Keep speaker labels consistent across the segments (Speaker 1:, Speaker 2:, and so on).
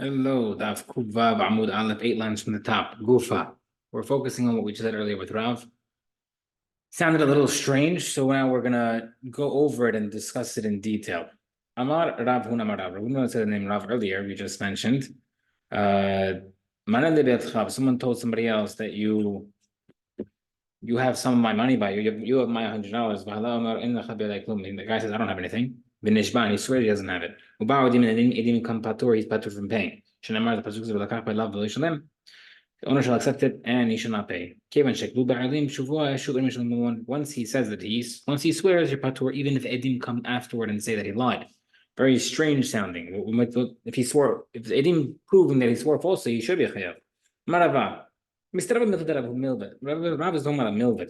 Speaker 1: Hello, Daf Kuvav Amud Aleph, 8 lines from the top. Gufa. We're focusing on what we said earlier with Rav. Sounded a little strange, so now we're gonna go over it and discuss it in detail. Amar Rav Hun Amar Rav. We said the name Rav earlier, we just mentioned. Someone told somebody else that you have some of my money by you. You have my $100. The guy says, I don't have anything. He swears he doesn't have it. He's patur from paying. The owner shall accept it and he shall not pay. Once he says that once he swears, you're patur, even if edim come afterward and say that he lied. Very strange sounding. If edim proving that he swore falsely, he should be chayav. Marava. Mr. Rav is talking about a milva,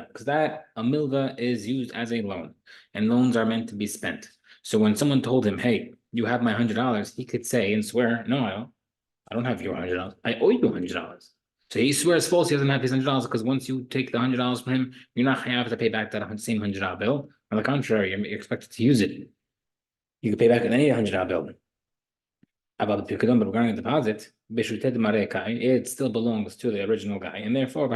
Speaker 1: because a milva is used as a loan, and loans are meant to be spent. So when someone told him, "Hey, you have my $100," he could say and swear, "No, I don't have your $100. I owe you $100." So he swears false. He doesn't have his $100 because once you take the $100 from him, you're not have to pay back that same $100 bill. On the contrary, you're expected to use it. You can pay back any $100 bill. About the pikadon, but regarding the deposit, it still belongs to the original guy, and therefore,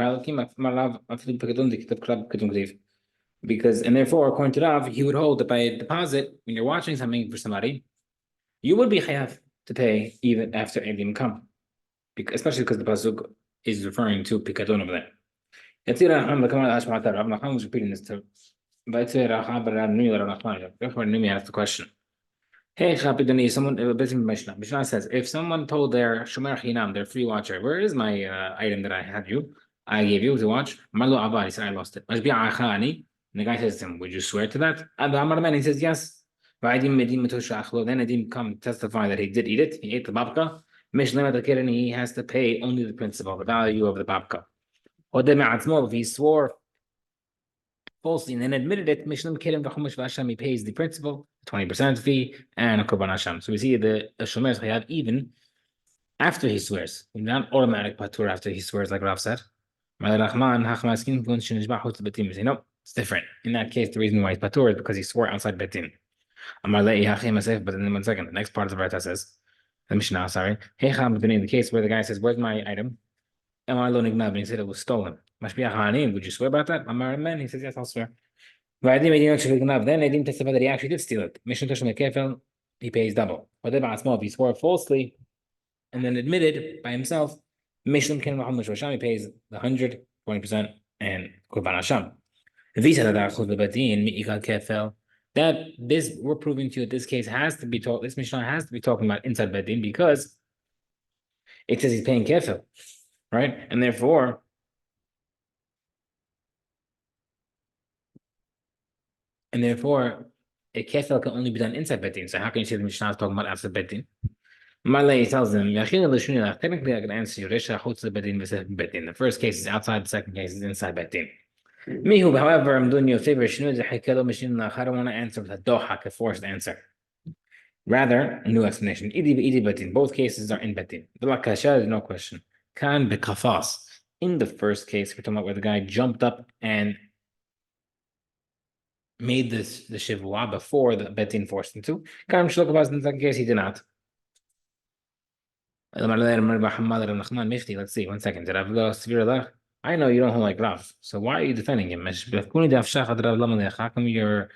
Speaker 1: because according to Rav, he would hold that by a deposit, when you're watching something for somebody, you would be chayav to pay even after edim come, especially because the pasuk is referring to pikadon over there. Rav was repeating this too. Therefore, Numi asked the question. Hey, Mishnah says, if someone told their Shomer Chinam, their free watcher, where is my item that I gave you to watch? Marlo Abar, he said, I lost it. And the guy says to him, would you swear to that? And he says, yes. Then Edim come testify that he did eat it. He ate the babka. And he has to pay only the principal, the value of the babka. If he swore falsely and then admitted it, he pays the principal, 20% fee, and a korban Hashem. So we see the Shomer Chayav even after he swears, not automatic patur after he swears, like Rav said. No, it's different. In that case, the reason why he's patur is because he swore outside betin. But then 1 second, the next part of the Vrata says, the Mishnah, sorry, in the case where the guy says, where's my item? And he said it was stolen. Would you swear about that? He says, yes, I'll swear. Then Edim testified that he actually did steal it. He pays double. If he swore falsely and then admitted by himself, he pays the 120% and Korban Hashem. That this we're proving to you that this case has to be taught. This Mishnah has to be talking about inside Bedin because it says he's paying kefil, right? And therefore, a kefil can only be done inside Bedin. So how can you say the Mishnah is talking about outside Bedin? Malay tells them, technically I can answer you. The first case is outside, the second case is inside Bedin. Mihu, however, I'm doing you a favor. I don't want to answer with a dohak, a forced answer. Rather, a new explanation. Both cases are in Betin. No question. Kan bekafas. In the first case, we're talking about where the guy jumped up and made the shivua before the Betin forced him to. Kan shlokapas, in the second case, he did not. Let's see, 1 second. I know you don't hold like Rav, so why are you defending him? How come you're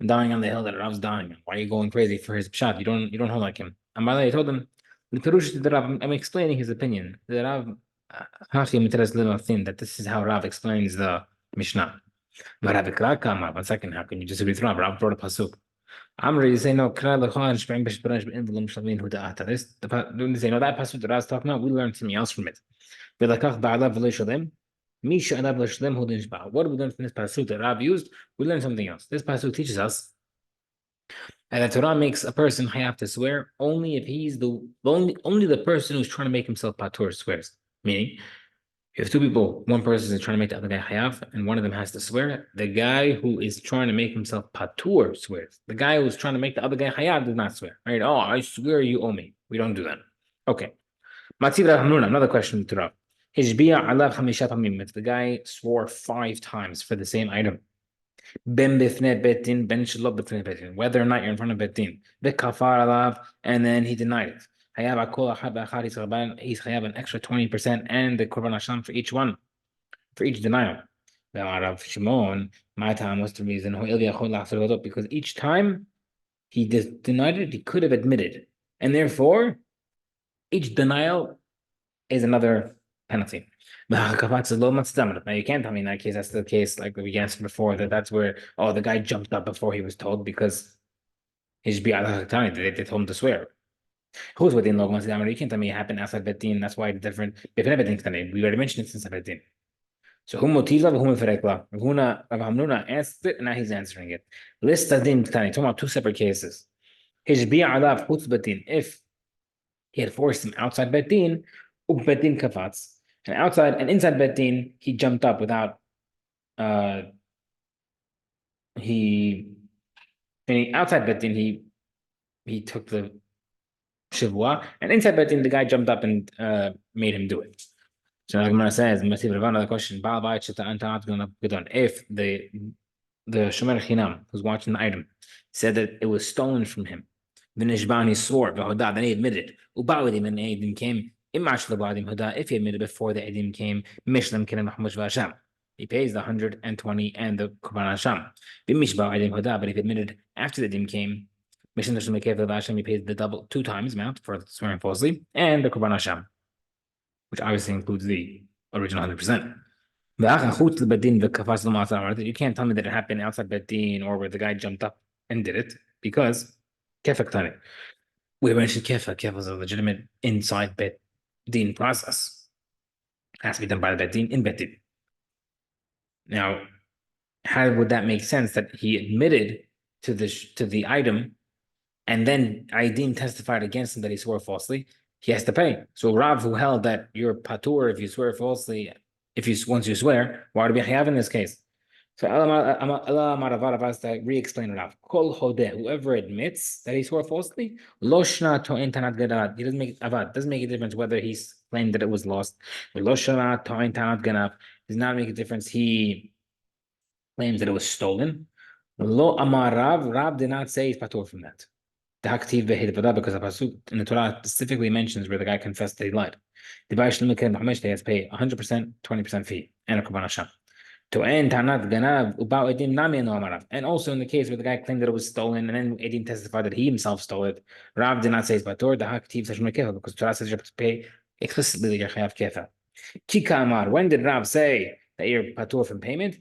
Speaker 1: dying on the hill that Rav's dying on? Why are you going crazy for his pshat? You don't hold like him. I told him, I'm explaining his opinion. That this is how Rav explains the Mishnah. But 1 second, how can you disagree with Rav? Rav brought a pasuk. I'm ready to say no. This that pasuk that I was talking about, we learned something else from it. What do we learn from this pasuk that Rav used? We learn something else. This pasuk teaches us that the Torah makes a person have to swear only if he's only the person who's trying to make himself patur swears. Meaning, if 2 people, one person is trying to make the other guy hayav, and one of them has to swear, the guy who is trying to make himself patur swears. The guy who's trying to make the other guy hayav does not swear. Right? Oh, I swear you owe me. We don't do that. Okay. Another question to Rav. If the guy swore 5 times for the same item, whether or not you're in front of betin, and then he denied it. He's chayav an extra 20% and the korban hasham for each one, for each denial. Rav Shimon, my time was the reason because each time he denied it, he could have admitted, and therefore each denial is another penalty. Now you can't tell me in that case that's the case like we answered before that's where the guy jumped up before he was told because his they told him to swear. Who's within log once you can't tell me it happened outside Betin, that's why it's different. If everything's we already mentioned it since Betin. So who motiva who meferekla? Rav Hamnuna asked it, and now he's answering it. List adin tani. Talking about two separate cases. Hishbi alav chutz betin. If he had forced him outside betin, betin kafatz, and outside and inside betin he jumped up without. He outside betin he took the shivua, and inside betin the guy jumped up and made him do it. So the Gemara says, another question. If the Shomer Chinam who's watching the item said that it was stolen from him, then he swore, then he admitted. And the Edim came. If he admitted before the Edim came, he pays the 120 and the Korban Hasham. But if he admitted after the Edim came, he pays the double 2 times amount for swearing falsely and the Korban Hasham, which obviously includes the original 100%. You can't tell me that it happened outside Betin or where the guy jumped up and did it because we mentioned kefa is a legitimate inside Betin process. It has to be done by the Betin in Betin. Now, how would that make sense that he admitted to the item and then Aydin testified against him that he swore falsely? He has to pay. So Rav, who held that you're patur if you swear falsely, once you swear, why would be chayav in this case? So Allah has to re-explain Rav. Kol hodeh, whoever admits that he swore falsely, loshna to'en tanat ganav. He doesn't make avad. Doesn't make a difference whether he's claimed that it was lost. Loshna to'en tanat ganav does not make a difference. He claims that it was stolen. Lo amar Rav. Rav did not say he's patur from that. Because the pasuk in the Torah specifically mentions where the guy confessed that he lied. The They has to pay 100%, 20% fee, and a korban hasham. And also in the case where the guy claimed that it was stolen, and then Edim testified that he himself stole it, Rav did not say it's patur. Because Torah says you have to pay explicitly your chayav kefa. Kika Amar, when did Rav say that you're patur from payment?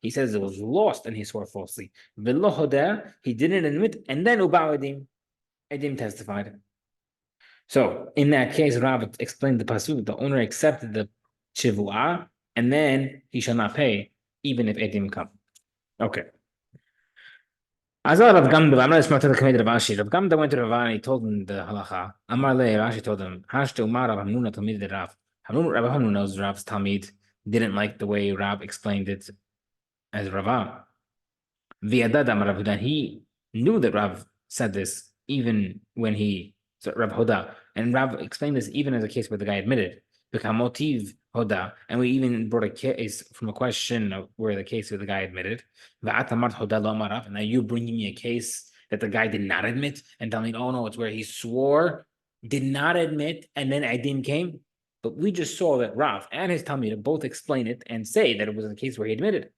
Speaker 1: He says it was lost and he swore falsely. He didn't admit, and then Edim testified. So in that case, Rav explained the pasuk. The owner accepted the chivuah, and then he shall not pay, even if Edim come. Okay. Azar Rav Gamda, I'm not smart to the committee of Rashi. Rav Gamda went to Rav and he told him the halacha. Amar le, Rashi told him, Hashte Umar Rav Hamnuna Talmid de Rav. Rav Hamnuna knows Rav's Talmid didn't like the way Rav explained it as Rava. He knew that Rav said this even when Rav Hoda, and Rav explained this even as a case where the guy admitted. Motiv Hoda, and we even brought a case from a question where the case where the guy admitted. And now you bringing me a case that the guy did not admit and telling me, oh no, it's where he swore, did not admit, and then Aydin came. But we just saw that Rav and his Talmid both explain it and say that it was a case where he admitted.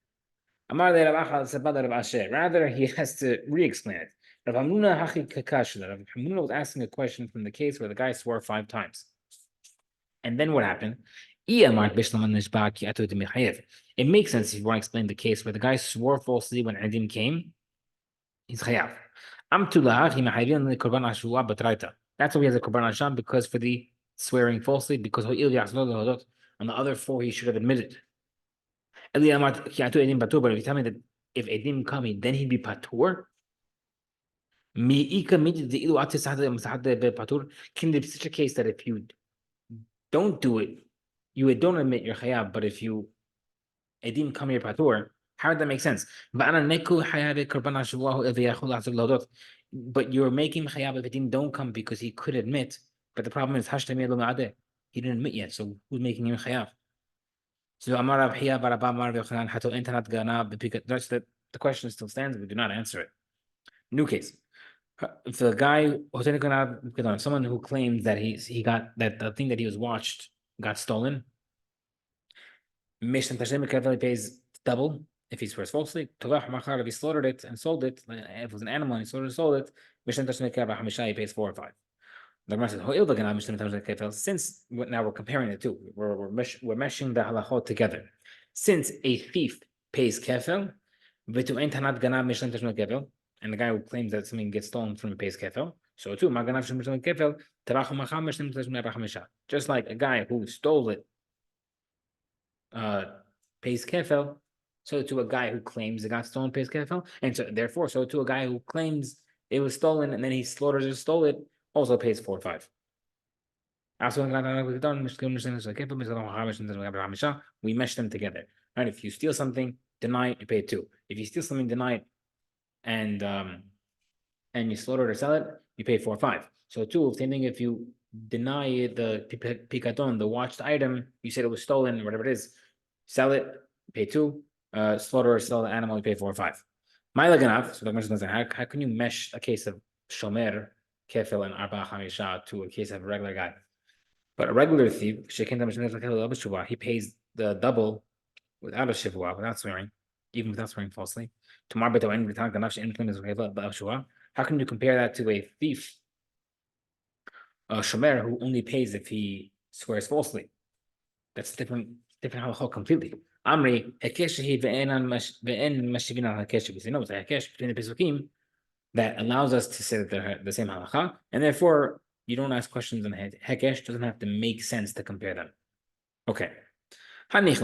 Speaker 1: Rather, he has to re-explain it. Rav Hamnuna was asking a question from the case where the guy swore 5 times. And then what happened? It makes sense if you want to explain the case where the guy swore falsely when Adim came. He's chayav. That's why he has a korban hasham, because for the swearing falsely, because on the other 4 he should have admitted. But if you tell me that if Edim come, then he'd be patur. Can there be such a case that if you don't do it, you don't admit your chayav, but if you Edim come here patur, how would that make sense? But you're making chayav if Edim don't come because he could admit, but the problem is he didn't admit yet, so who's making him chayav? So the question still stands, we do not answer it. New case. If the guy, someone who claims that he got that the thing that he was watched got stolen, Mishnah Tashem Kevin pays double if he swears falsely. Tovach Machar, if he slaughtered it and sold it, if it was an animal and he slaughtered and sold it, Mishnah Tashem Kevin Hamisha, he pays 4 or 5. The Gemara says, "Ho'il v'ganam Mishnah Tashem Kevin." Since now we're comparing the two, we're meshing the halachot together. Since a thief pays kefil, v'tu'en tanat ganav Mishnah Tashem Kevin, and the guy who claims that something gets stolen from him pays kefil, so too, Maganav Mishnah Kevin, Tavach Machar Mishnah Tashem Hamisha. Just like a guy who stole it pays kefil, so to a guy who claims it got stolen pays kefil, and so therefore, so to a guy who claims it was stolen and then he slaughters or stole it, also pays 4 or 5. We mesh them together. Right? If you steal something, deny it, you pay 2. If you steal something, deny it, and you slaughter it or sell it, you pay 4 or 5. So too, same thing if you deny the picaton, the watched item, you said it was stolen, whatever it is, sell it, pay 2, slaughter or sell the animal, you pay 4 or 5. So the question is, how can you mesh a case of shomer, kefil, and arba chamisha to a case of a regular guy? But a regular thief, he pays the double without a shivua, without swearing, even without swearing falsely. How can you compare that to a thief, a shomer, who only pays if he swears falsely? That's different halachot completely. Amri hekeshehi ve'enan mashivin al hekeshehi. We say no, it's a hekesh between the pesukim that allows us to say that they're the same halacha, and therefore you don't ask questions on hekesh. Doesn't have to make sense to compare them. Okay. That makes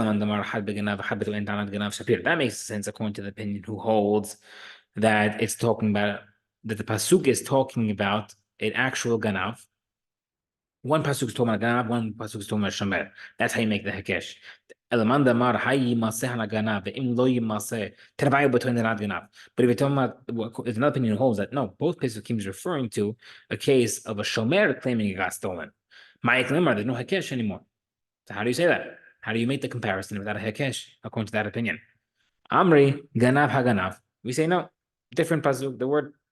Speaker 1: sense according to the opinion who holds that it's talking about that the pasuk is talking about an actual ganav. One pasuk is talking about ganav, one pasuk is talking about shomer. That's how you make the hekesh. But if you're talking about, there's another opinion who holds that no, both pesukim is referring to a case of a shomer claiming it got stolen. There's no hekesh anymore. So how do you say that? How do you make the comparison without a hekesh, according to that opinion? Amri ganav haganav. We say no, different pasuk.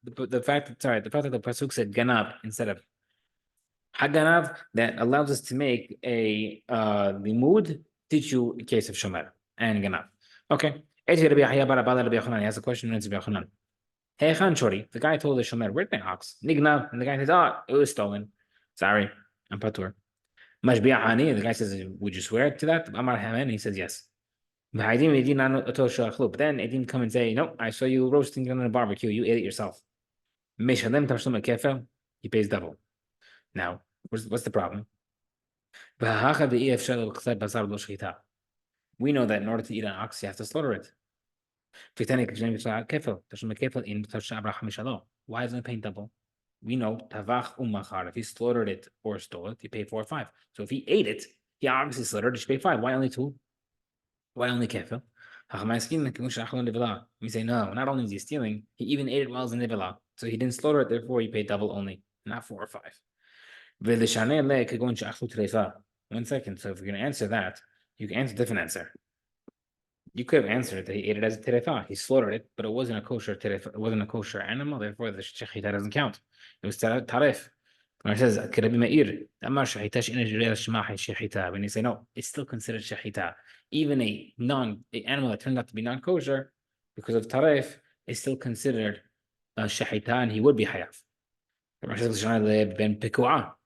Speaker 1: The fact that the pasuk said ganav instead of haganav, that allows us to make a limud, teach you a case of shomer and ganav. Okay. He has a question. Hey Khan Shori, the guy told the shomer, where's my ox? Nignav, and the guy says, oh, it was stolen. Sorry, I'm patur. Mashbi'ani, and the guy says, would you swear to that? Amar Haman, he says yes. But then Edim come and say, no, I saw you roasting on a barbecue, you ate it yourself. He pays double. Now, what's the problem? We know that in order to eat an ox, you have to slaughter it. Why isn't it paying double? We know tavach umachar. If he slaughtered it or stole it, you pay 4 or 5. So if he ate it, he obviously slaughtered it, you pay 5. Why only 2? Why only kefil? We say no, not only is he stealing, he even ate it while it was in nivela. So he didn't slaughter it, therefore you pay double only, not 4 or 5. 1 second. So if you're going to answer that, you can answer a different answer. You could have answered that he ate it as a terefa. He slaughtered it, but it wasn't a kosher terefa. It wasn't a kosher animal, therefore the shechita doesn't count. It was taref. When it says when you say no, it's still considered shechita. Even an animal that turned out to be non-kosher because of taref is still considered shechita, and he would be hayav.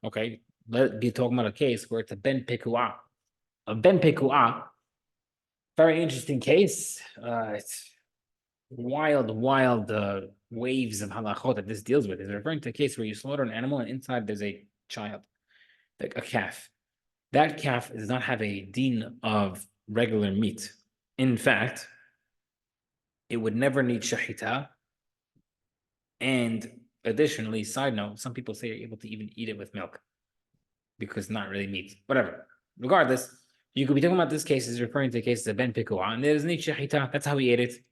Speaker 1: Okay, let's be talking about a case where it's a ben pekuah. A ben pekuah, very interesting case. It's wild waves of halachot that this deals with. It's referring to a case where you slaughter an animal and inside there's a child, like a calf. That calf does not have a din of regular meat. In fact, it would never need shahita. And additionally, side note, some people say you're able to even eat it with milk because not really meat. Whatever. Regardless, you could be talking about this case is referring to cases of ben pikuah, and there's need shahita. That's how he ate it.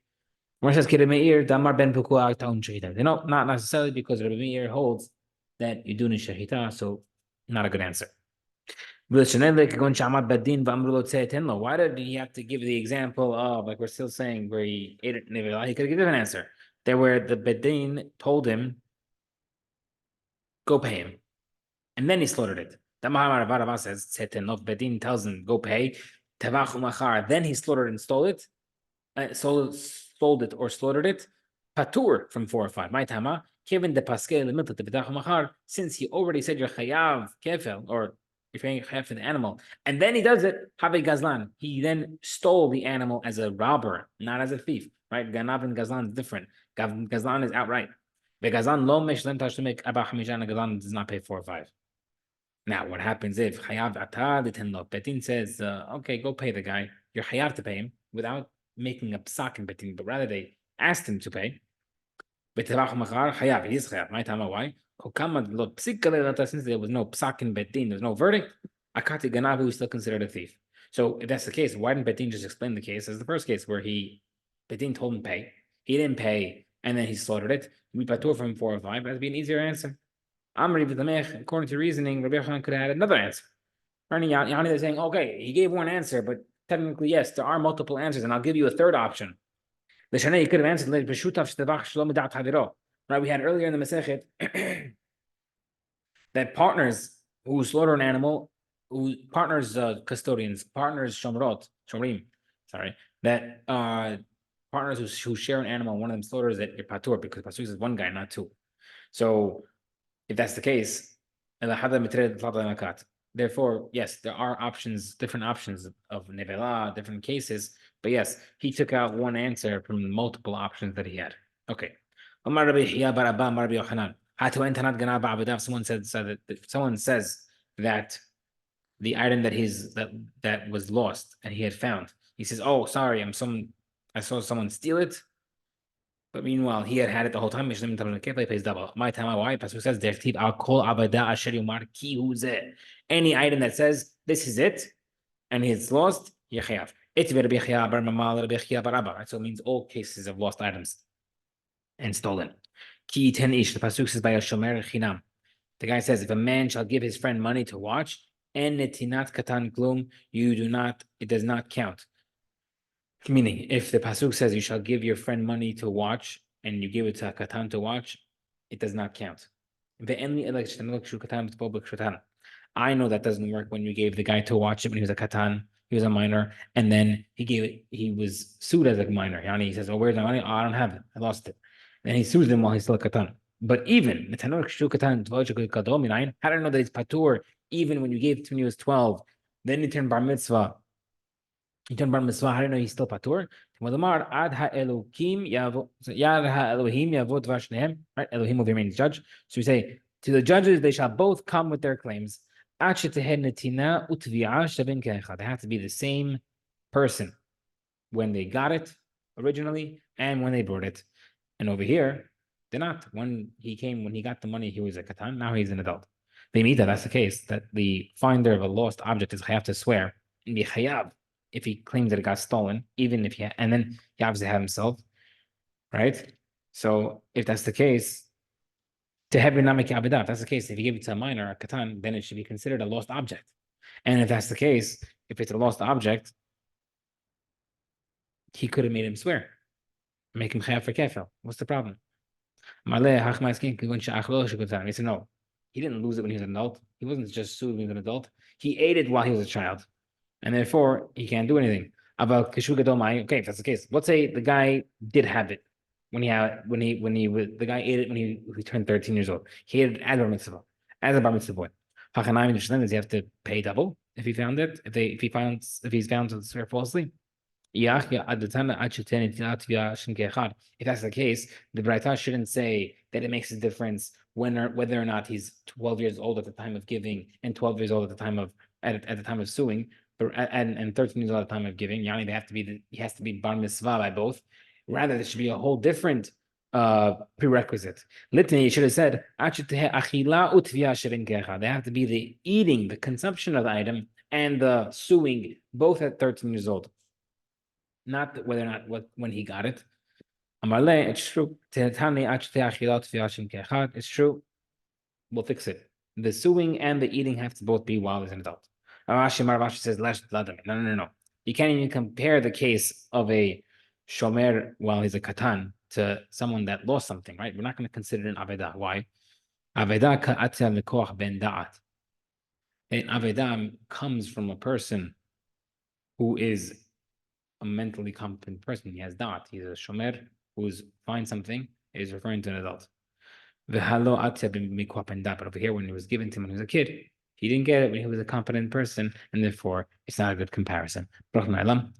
Speaker 1: Where it says Kidei Meir, Damar ben pikuah taun shahita. No, not necessarily, because Rabbi Meir holds that you do need shahita, so not a good answer. Why did he have to give the example of, like we're still saying, where he ate it? He could have given an answer. There where the Bedin told him go pay him. And then he slaughtered it. The Mahamar says, Bedin tells him, go pay. Then he slaughtered and stole it. Sold it or slaughtered it. Patur from 4 or 5. My tama, given the paskel limited the since he already said you're chayav kefel, or you're paying chayav for the animal, and then he does it, have gazlan. He then stole the animal as a robber, not as a thief. Right? Ganav and gazlan is different. Gazlan is outright. The gazlan lo meshlen tashlemik abba hamishan. Gazlan does not pay 4 or 5. Now, what happens if chayav atad itenlo? Betin says, okay, go pay the guy. You're chayav to pay him without making a psak in Betin, but rather they asked him to pay. Chayav, he is chayav. My time, why? Since there was no psak in Betin, there's no verdict. Akati ganavu is still considered a thief. So if that's the case, why didn't Betin just explain the case as the first case where Betin told him pay, he didn't pay, and then he slaughtered it? We patur from 4 or 5. That'd be an easier answer. According to reasoning, Rabbi Yochanan could have had another answer. They're saying, okay, he gave one answer, but technically, yes, there are multiple answers, and I'll give you a third option. The Shana, you could have answered, right? We had earlier in the Masechet that partners who slaughter an animal, custodians, partners shomrim, that partners who share an animal, one of them slaughters it, you're patur, because patur is one guy, not two. So if that's the case, therefore, yes, there are different options of nevela, different cases. But yes, he took out one answer from the multiple options that he had. Okay. Someone says that the item that was lost and he had found, he says, "Oh, sorry, I saw someone steal it." But meanwhile, he had it the whole time. Pays double. My time, why? Pasuk says, any item that says this is it, and it's lost, yechayav. Right? So it means all cases of lost items and stolen. Ki 10 ish. The pasuk says by a shomer chinam. The guy says, if a man shall give his friend money to watch, and netinat katan klum, it does not count. Meaning, if the pasuk says you shall give your friend money to watch, and you give it to a katan to watch, it does not count. I know that doesn't work when you gave the guy to watch it when he was a katan, he was a minor, and then he was sued as a minor. He says, "Oh, where's my money? Oh, I don't have it. I lost it." And he sues him while he's still a katan. But even how do I know that it's patur even when you gave it to when he was 12? Then he turned bar mitzvah. How do you know he's still patur? Right? Elohim will remain the judge. So we say, to the judges, they shall both come with their claims. They have to be the same person when they got it originally and when they brought it. And over here, they're not. When he got the money, he was a katan. Now he's an adult. That's the case, that the finder of a lost object is chayav to swear and be chayav if he claims that it got stolen, even if and then he obviously had himself, right? So if that's the case, to have if that's the case, if you give it to a minor, a katan, then it should be considered a lost object. And if that's the case, if it's a lost object, he could have made him swear, make him chayav for kefel. What's the problem? He said no. He didn't lose it when he was an adult. He wasn't just sued when he was an adult. He ate it while he was a child, and therefore he can't do anything. About kishu gadol mai. Okay, if that's the case, let's say the guy did have it the guy ate it when he turned 13 years old. He ate it as a bar mitzvah boy. Does he have to pay double if he found it? If he's found to swear falsely? If that's the case, the Braita shouldn't say that it makes a difference whether or not he's 12 years old at the time of giving and 12 years old at the time of suing, and 13 years old at the time of giving. He has to be bar mitzvah by both. Rather, there should be a whole different prerequisite. Litany, you should have said, they have to be the eating, the consumption of the item, and the suing, both at 13 years old. Not whether or not when he got it. It's true. It's true. We'll fix it. The suing and the eating have to both be while he's an adult. Rashi says, no. You can't even compare the case of a shomer while he's a katan to someone that lost something, right? We're not going to consider it an avedah. Why? Aveda ka'atya lekoach ben da'at. And Aveda comes from a person who is a mentally competent person. He has da'at. He's a shomer who's finds something, is referring to an adult. V'halo atya b'mikoach ben da'at. But over here, when it was given to him when he was a kid, he didn't get it when he was a competent person, and therefore it's not a good comparison. Baruch Amen.